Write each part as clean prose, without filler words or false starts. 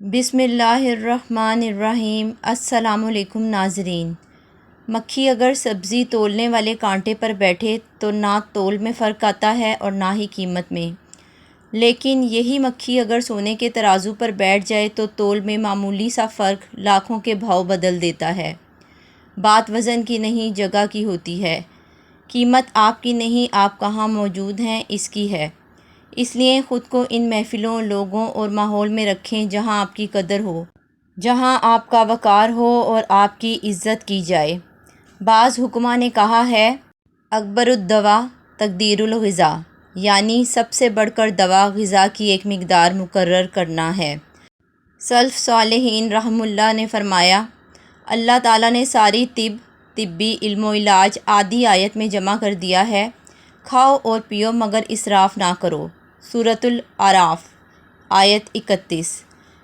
بسم اللہ الرحمن الرحیم۔ السلام علیکم ناظرین۔ مکھی اگر سبزی تولنے والے کانٹے پر بیٹھے تو نہ تول میں فرق آتا ہے اور نہ ہی قیمت میں، لیکن یہی مکھی اگر سونے کے ترازو پر بیٹھ جائے تو تول میں معمولی سا فرق لاکھوں کے بھاؤ بدل دیتا ہے۔ بات وزن کی نہیں، جگہ کی ہوتی ہے۔ قیمت آپ کی نہیں، آپ کہاں موجود ہیں اس کی ہے۔ اس لیے خود کو ان محفلوں، لوگوں اور ماحول میں رکھیں جہاں آپ کی قدر ہو، جہاں آپ کا وقار ہو اور آپ کی عزت کی جائے۔ بعض حکماء نے کہا ہے، اکبر الدوا تقدیر الغذا، یعنی سب سے بڑھ کر دوا غذا کی ایک مقدار مقرر کرنا ہے۔ سلف صالحین رحمہ اللہ نے فرمایا، اللہ تعالیٰ نے ساری طبی علم و علاج آدھی آیت میں جمع کر دیا ہے، کھاؤ اور پیو مگر اسراف نہ کرو۔ سورۃ الاعراف آیت 31،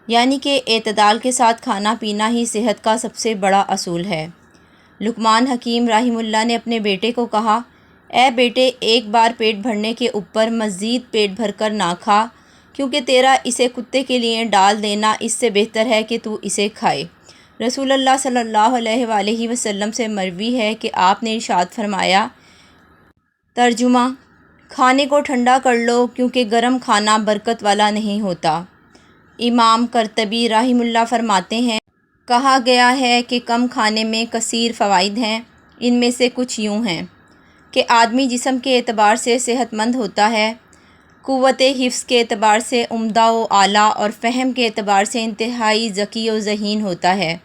یعنی کہ اعتدال کے ساتھ کھانا پینا ہی صحت کا سب سے بڑا اصول ہے۔ لقمان حکیم رحمہ اللہ نے اپنے بیٹے کو کہا، اے بیٹے، ایک بار پیٹ بھرنے کے اوپر مزید پیٹ بھر کر نہ کھا، کیونکہ تیرا اسے کتے کے لیے ڈال دینا اس سے بہتر ہے کہ تو اسے کھائے۔ رسول اللہ صلی اللہ علیہ وآلہ وسلم سے مروی ہے کہ آپ نے ارشاد فرمایا، ترجمہ: کھانے کو ٹھنڈا کر لو کیونکہ گرم کھانا برکت والا نہیں ہوتا۔ امام قرطبی رحمہ اللہ فرماتے ہیں، کہا گیا ہے کہ کم کھانے میں کثیر فوائد ہیں۔ ان میں سے کچھ یوں ہیں کہ آدمی جسم کے اعتبار سے صحت مند ہوتا ہے، قوت حفظ کے اعتبار سے عمدہ و اعلیٰ اور فہم کے اعتبار سے انتہائی ذکی و ذہین ہوتا ہے،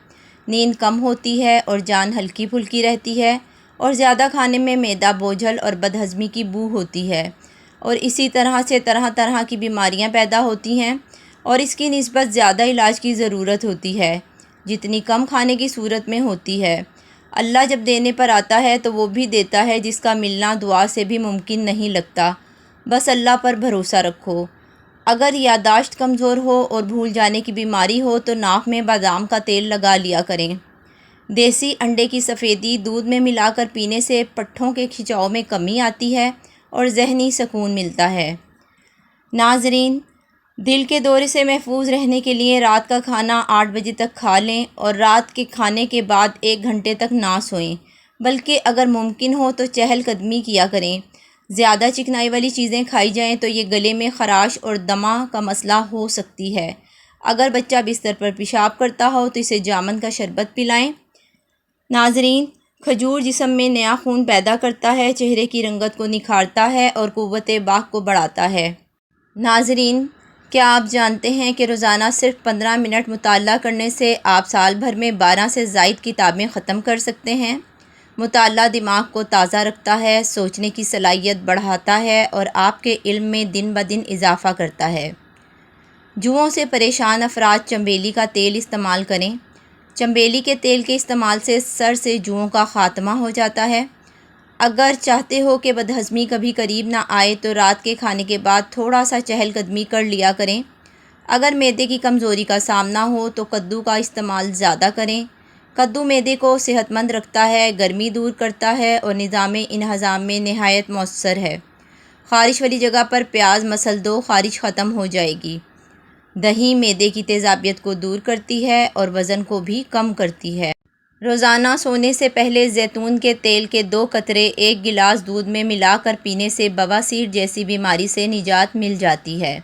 نیند کم ہوتی ہے اور جان ہلکی پھلکی رہتی ہے، اور زیادہ کھانے میں معدہ بوجھل اور بدہضمی کی بو ہوتی ہے، اور اسی طرح سے طرح طرح کی بیماریاں پیدا ہوتی ہیں، اور اس کی نسبت زیادہ علاج کی ضرورت ہوتی ہے جتنی کم کھانے کی صورت میں ہوتی ہے۔ اللہ جب دینے پر آتا ہے تو وہ بھی دیتا ہے جس کا ملنا دعا سے بھی ممکن نہیں لگتا، بس اللہ پر بھروسہ رکھو۔ اگر یادداشت کمزور ہو اور بھول جانے کی بیماری ہو تو ناک میں بادام کا تیل لگا لیا کریں۔ دیسی انڈے کی سفیدی دودھ میں ملا کر پینے سے پٹھوں کے کھچاؤ میں کمی آتی ہے اور ذہنی سکون ملتا ہے۔ ناظرین، دل کے دورے سے محفوظ رہنے کے لیے رات کا کھانا 8 بجے تک کھا لیں اور رات کے کھانے کے بعد 1 گھنٹے تک نہ سوئیں، بلکہ اگر ممکن ہو تو چہل قدمی کیا کریں۔ زیادہ چکنائی والی چیزیں کھائی جائیں تو یہ گلے میں خراش اور دمہ کا مسئلہ ہو سکتی ہے۔ اگر بچہ بستر پر پیشاب کرتا ہو تو اسے جامن کا شربت پلائیں۔ ناظرین، کھجور جسم میں نیا خون پیدا کرتا ہے، چہرے کی رنگت کو نکھارتا ہے اور قوت باک کو بڑھاتا ہے۔ ناظرین، کیا آپ جانتے ہیں کہ روزانہ صرف 15 منٹ مطالعہ کرنے سے آپ سال بھر میں 12 سے زائد کتابیں ختم کر سکتے ہیں؟ مطالعہ دماغ کو تازہ رکھتا ہے، سوچنے کی صلاحیت بڑھاتا ہے اور آپ کے علم میں دن بدن اضافہ کرتا ہے۔ جوؤں سے پریشان افراد چنبیلی کا تیل استعمال کریں۔ چنبیلی کے تیل کے استعمال سے سر سے جوؤں کا خاتمہ ہو جاتا ہے۔ اگر چاہتے ہو کہ بدہضمی کبھی قریب نہ آئے تو رات کے کھانے کے بعد تھوڑا سا چہل قدمی کر لیا کریں۔ اگر معدے کی کمزوری کا سامنا ہو تو کدو کا استعمال زیادہ کریں۔ کدو معدے کو صحت مند رکھتا ہے، گرمی دور کرتا ہے اور نظام انہضام میں نہایت مؤثر ہے۔ خارش والی جگہ پر پیاز مسل دو، خارش ختم ہو جائے گی۔ دہی معدے کی تیزابیت کو دور کرتی ہے اور وزن کو بھی کم کرتی ہے۔ روزانہ سونے سے پہلے زیتون کے تیل کے 2 قطرے 1 گلاس دودھ میں ملا کر پینے سے بواسیر جیسی بیماری سے نجات مل جاتی ہے۔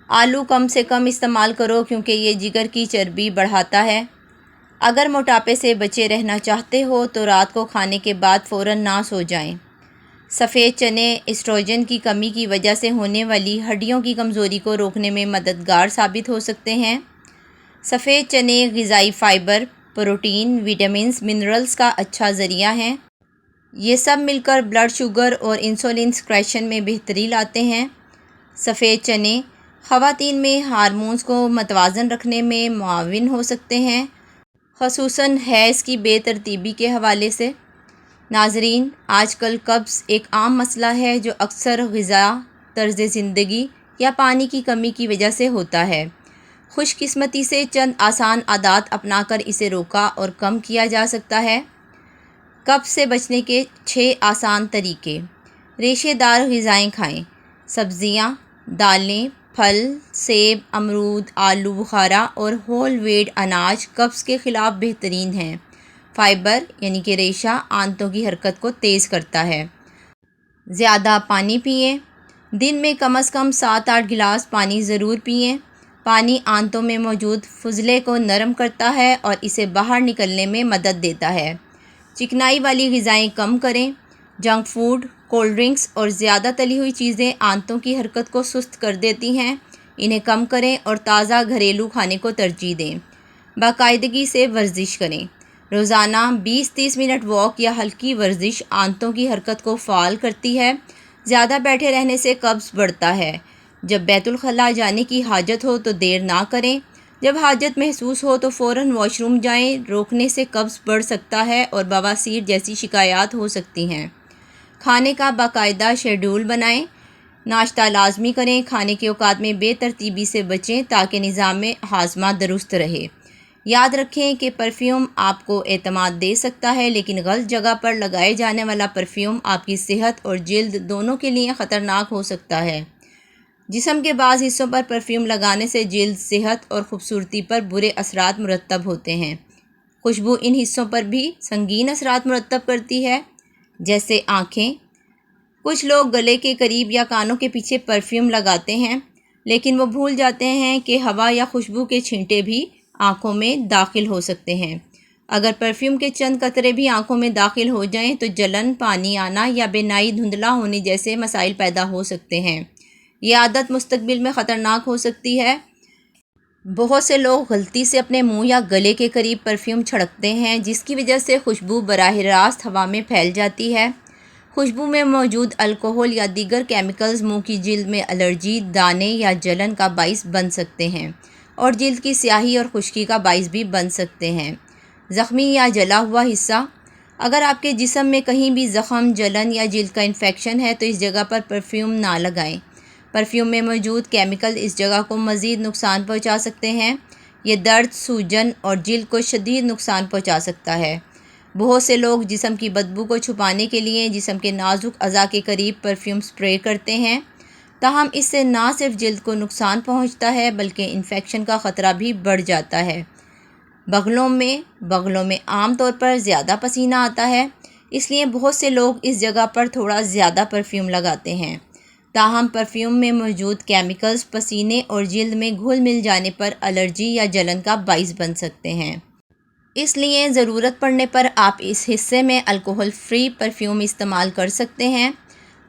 آلو کم سے کم استعمال کرو کیونکہ یہ جگر کی چربی بڑھاتا ہے۔ اگر موٹاپے سے بچے رہنا چاہتے ہو تو رات کو کھانے کے بعد فوراً نہ سو جائیں۔ سفید چنے ایسٹروجن کی کمی کی وجہ سے ہونے والی ہڈیوں کی کمزوری کو روکنے میں مددگار ثابت ہو سکتے ہیں۔ سفید چنے غذائی فائبر، پروٹین، وٹامنز، منرلز کا اچھا ذریعہ ہیں۔ یہ سب مل کر بلڈ شوگر اور انسولین سیکریشن میں بہتری لاتے ہیں۔ سفید چنے خواتین میں ہارمونز کو متوازن رکھنے میں معاون ہو سکتے ہیں، خصوصاً حیض کی بے ترتیبی کے حوالے سے۔ ناظرین، آج کل قبض ایک عام مسئلہ ہے جو اکثر غذا، طرز زندگی یا پانی کی کمی کی وجہ سے ہوتا ہے۔ خوش قسمتی سے چند آسان عادات اپنا کر اسے روکا اور کم کیا جا سکتا ہے۔ قبض سے بچنے کے 6 آسان طریقے۔ ریشے دار غذائیں کھائیں۔ سبزیاں، دالیں، پھل، سیب، امرود، آلو بخارا اور ہول ویٹ اناج قبض کے خلاف بہترین ہیں۔ فائبر یعنی کہ ریشہ آنتوں کی حرکت کو تیز کرتا ہے۔ زیادہ پانی پئیں۔ دن میں کم از کم 7-8 گلاس پانی ضرور پئیں۔ پانی آنتوں میں موجود فضلے کو نرم کرتا ہے اور اسے باہر نکلنے میں مدد دیتا ہے۔ چکنائی والی غذائیں کم کریں۔ جنک فوڈ، کولڈ ڈرنکس اور زیادہ تلی ہوئی چیزیں آنتوں کی حرکت کو سست کر دیتی ہیں۔ انہیں کم کریں اور تازہ گھریلو کھانے کو ترجیح دیں۔ باقاعدگی سے ورزش کریں۔ روزانہ 20-30 منٹ واک یا ہلکی ورزش آنتوں کی حرکت کو فعال کرتی ہے۔ زیادہ بیٹھے رہنے سے قبض بڑھتا ہے۔ جب بیت الخلاء جانے کی حاجت ہو تو دیر نہ کریں۔ جب حاجت محسوس ہو تو فوراً واش روم جائیں۔ روکنے سے قبض بڑھ سکتا ہے اور بواسیر جیسی شکایات ہو سکتی ہیں۔ کھانے کا باقاعدہ شیڈول بنائیں۔ ناشتہ لازمی کریں۔ کھانے کے اوقات میں بے ترتیبی سے بچیں تاکہ نظام ہاضمہ درست رہے۔ یاد رکھیں کہ پرفیوم آپ کو اعتماد دے سکتا ہے، لیکن غلط جگہ پر لگائے جانے والا پرفیوم آپ کی صحت اور جلد دونوں کے لیے خطرناک ہو سکتا ہے۔ جسم کے بعض حصوں پر پرفیوم لگانے سے جلد، صحت اور خوبصورتی پر برے اثرات مرتب ہوتے ہیں۔ خوشبو ان حصوں پر بھی سنگین اثرات مرتب کرتی ہے، جیسے آنکھیں۔ کچھ لوگ گلے کے قریب یا کانوں کے پیچھے پرفیوم لگاتے ہیں، لیکن وہ بھول جاتے ہیں کہ ہوا یا خوشبو کے چھینٹے بھی آنکھوں میں داخل ہو سکتے ہیں۔ اگر پرفیوم کے چند قطرے بھی آنکھوں میں داخل ہو جائیں تو جلن، پانی آنا یا بینائی دھندلا ہونے جیسے مسائل پیدا ہو سکتے ہیں۔ یہ عادت مستقبل میں خطرناک ہو سکتی ہے۔ بہت سے لوگ غلطی سے اپنے منہ یا گلے کے قریب پرفیوم چھڑکتے ہیں، جس کی وجہ سے خوشبو براہ راست ہوا میں پھیل جاتی ہے۔ خوشبو میں موجود الکحل یا دیگر کیمیکلز منہ کی جلد میں الرجی، دانے یا جلن کا باعث بن سکتے ہیں اور جلد کی سیاہی اور خشکی کا باعث بھی بن سکتے ہیں۔ زخمی یا جلا ہوا حصہ۔ اگر آپ کے جسم میں کہیں بھی زخم، جلن یا جلد کا انفیکشن ہے تو اس جگہ پر پرفیوم نہ لگائیں۔ پرفیوم میں موجود کیمیکل اس جگہ کو مزید نقصان پہنچا سکتے ہیں۔ یہ درد، سوجن اور جلد کو شدید نقصان پہنچا سکتا ہے۔ بہت سے لوگ جسم کی بدبو کو چھپانے کے لیے جسم کے نازک اعضاء کے قریب پرفیوم اسپرے کرتے ہیں، تاہم اس سے نہ صرف جلد کو نقصان پہنچتا ہے بلکہ انفیکشن کا خطرہ بھی بڑھ جاتا ہے۔ بغلوں میں عام طور پر زیادہ پسینہ آتا ہے، اس لیے بہت سے لوگ اس جگہ پر تھوڑا زیادہ پرفیوم لگاتے ہیں۔ تاہم پرفیوم میں موجود کیمیکلز پسینے اور جلد میں گھل مل جانے پر الرجی یا جلن کا باعث بن سکتے ہیں۔ اس لیے ضرورت پڑنے پر آپ اس حصے میں الکحل فری پرفیوم استعمال کر سکتے ہیں۔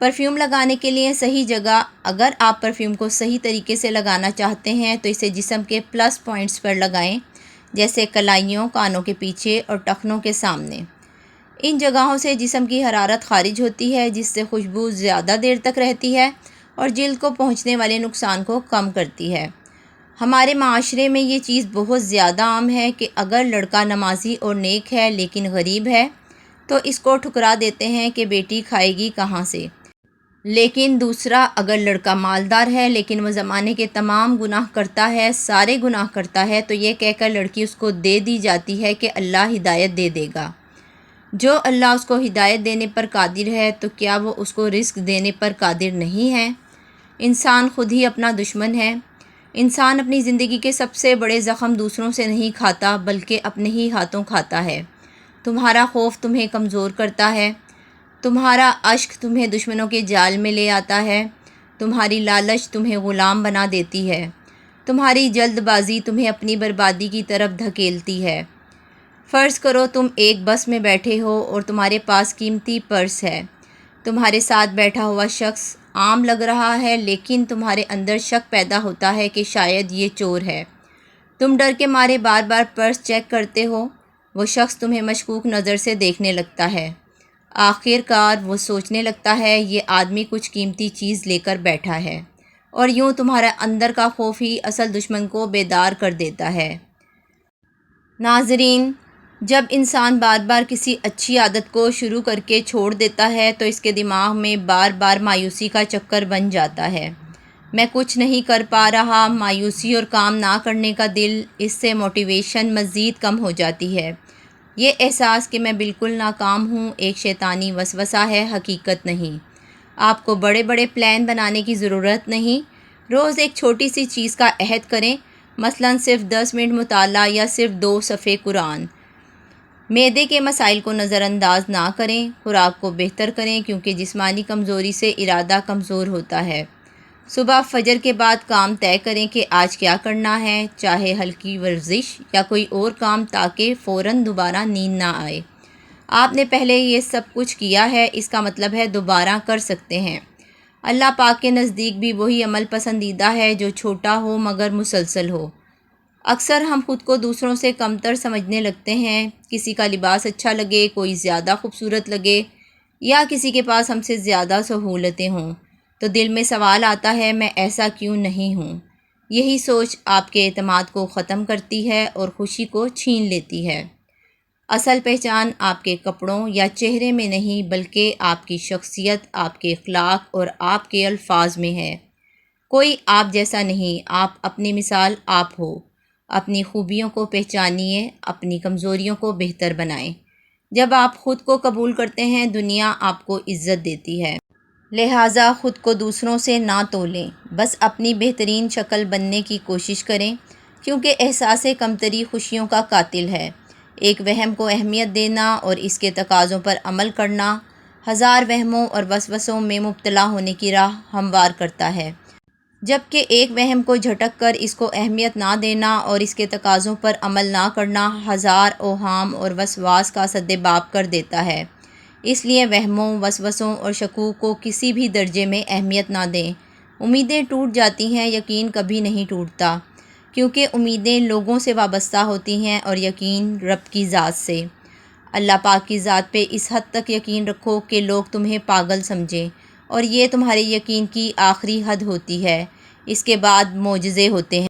پرفیوم لگانے کے لیے صحیح جگہ۔ اگر آپ پرفیوم کو صحیح طریقے سے لگانا چاہتے ہیں تو اسے جسم کے پلس پوائنٹس پر لگائیں، جیسے کلائیوں، کانوں کے پیچھے اور ٹخنوں کے سامنے۔ ان جگہوں سے جسم کی حرارت خارج ہوتی ہے، جس سے خوشبو زیادہ دیر تک رہتی ہے اور جلد کو پہنچنے والے نقصان کو کم کرتی ہے۔ ہمارے معاشرے میں یہ چیز بہت زیادہ عام ہے کہ اگر لڑکا نمازی اور نیک ہے لیکن غریب ہے تو اس کو ٹھکرا دیتے ہیں کہ بیٹی کھائے گی کہاں سے۔ لیکن دوسرا، اگر لڑکا مالدار ہے لیکن وہ زمانے کے تمام گناہ کرتا ہے، سارے گناہ کرتا ہے، تو یہ کہہ کر لڑکی اس کو دے دی جاتی ہے کہ اللہ ہدایت دے دے گا۔ جو اللہ اس کو ہدایت دینے پر قادر ہے تو کیا وہ اس کو رزق دینے پر قادر نہیں ہے؟ انسان خود ہی اپنا دشمن ہے۔ انسان اپنی زندگی کے سب سے بڑے زخم دوسروں سے نہیں کھاتا بلکہ اپنے ہی ہاتھوں کھاتا ہے۔ تمہارا خوف تمہیں کمزور کرتا ہے، تمہارا اشک تمہیں دشمنوں کے جال میں لے آتا ہے، تمہاری لالچ تمہیں غلام بنا دیتی ہے، تمہاری جلد بازی تمہیں اپنی بربادی کی طرف دھکیلتی ہے۔ فرض کرو تم ایک بس میں بیٹھے ہو اور تمہارے پاس قیمتی پرس ہے۔ تمہارے ساتھ بیٹھا ہوا شخص عام لگ رہا ہے، لیکن تمہارے اندر شک پیدا ہوتا ہے کہ شاید یہ چور ہے۔ تم ڈر کے مارے بار بار پرس چیک کرتے ہو۔ وہ شخص تمہیں مشکوک نظر سے دیکھنے لگتا ہے۔ آخر کار وہ سوچنے لگتا ہے یہ آدمی کچھ قیمتی چیز لے کر بیٹھا ہے، اور یوں تمہارا اندر کا خوف ہی اصل دشمن کو بیدار کر دیتا ہے۔ ناظرین، جب انسان بار بار کسی اچھی عادت کو شروع کر کے چھوڑ دیتا ہے تو اس کے دماغ میں بار بار مایوسی کا چکر بن جاتا ہے۔ میں کچھ نہیں کر پا رہا، مایوسی اور کام نہ کرنے کا دل، اس سے موٹیویشن مزید کم ہو جاتی ہے۔ یہ احساس کہ میں بالکل ناکام ہوں ایک شیطانی وسوسہ ہے، حقیقت نہیں۔ آپ کو بڑے بڑے پلان بنانے کی ضرورت نہیں۔ روز ایک چھوٹی سی چیز کا عہد کریں، مثلاً صرف 10 منٹ مطالعہ یا صرف 2 صفحے قرآن۔ معدے کے مسائل کو نظر انداز نہ کریں، خوراک کو بہتر کریں کیونکہ جسمانی کمزوری سے ارادہ کمزور ہوتا ہے۔ صبح فجر کے بعد کام طے کریں کہ آج کیا کرنا ہے، چاہے ہلکی ورزش یا کوئی اور کام، تاکہ فوراً دوبارہ نیند نہ آئے۔ آپ نے پہلے یہ سب کچھ کیا ہے، اس کا مطلب ہے دوبارہ کر سکتے ہیں۔ اللہ پاک کے نزدیک بھی وہی عمل پسندیدہ ہے جو چھوٹا ہو مگر مسلسل ہو۔ اکثر ہم خود کو دوسروں سے کمتر سمجھنے لگتے ہیں، کسی کا لباس اچھا لگے، کوئی زیادہ خوبصورت لگے یا کسی کے پاس ہم سے زیادہ سہولتیں ہوں تو دل میں سوال آتا ہے میں ایسا کیوں نہیں ہوں۔ یہی سوچ آپ کے اعتماد کو ختم کرتی ہے اور خوشی کو چھین لیتی ہے۔ اصل پہچان آپ کے کپڑوں یا چہرے میں نہیں بلکہ آپ کی شخصیت، آپ کے اخلاق اور آپ کے الفاظ میں ہے۔ کوئی آپ جیسا نہیں، آپ اپنی مثال آپ ہو۔ اپنی خوبیوں کو پہچانیے، اپنی کمزوریوں کو بہتر بنائیں۔ جب آپ خود کو قبول کرتے ہیں، دنیا آپ کو عزت دیتی ہے۔ لہٰذا خود کو دوسروں سے نہ تولیں، بس اپنی بہترین شکل بننے کی کوشش کریں، کیونکہ احساس کمتری خوشیوں کا قاتل ہے۔ ایک وہم کو اہمیت دینا اور اس کے تقاضوں پر عمل کرنا 1000 وہموں اور وسوسوں میں مبتلا ہونے کی راہ ہموار کرتا ہے، جبکہ ایک وہم کو جھٹک کر اس کو اہمیت نہ دینا اور اس کے تقاضوں پر عمل نہ کرنا 1000 اوہام اور وسواس کا سدباب کر دیتا ہے۔ اس لیے وہموں، وسوسوں اور شکوک کو کسی بھی درجے میں اہمیت نہ دیں۔ امیدیں ٹوٹ جاتی ہیں، یقین کبھی نہیں ٹوٹتا، کیونکہ امیدیں لوگوں سے وابستہ ہوتی ہیں اور یقین رب کی ذات سے۔ اللہ پاک کی ذات پہ اس حد تک یقین رکھو کہ لوگ تمہیں پاگل سمجھیں، اور یہ تمہارے یقین کی آخری حد ہوتی ہے، اس کے بعد معجزے ہوتے ہیں۔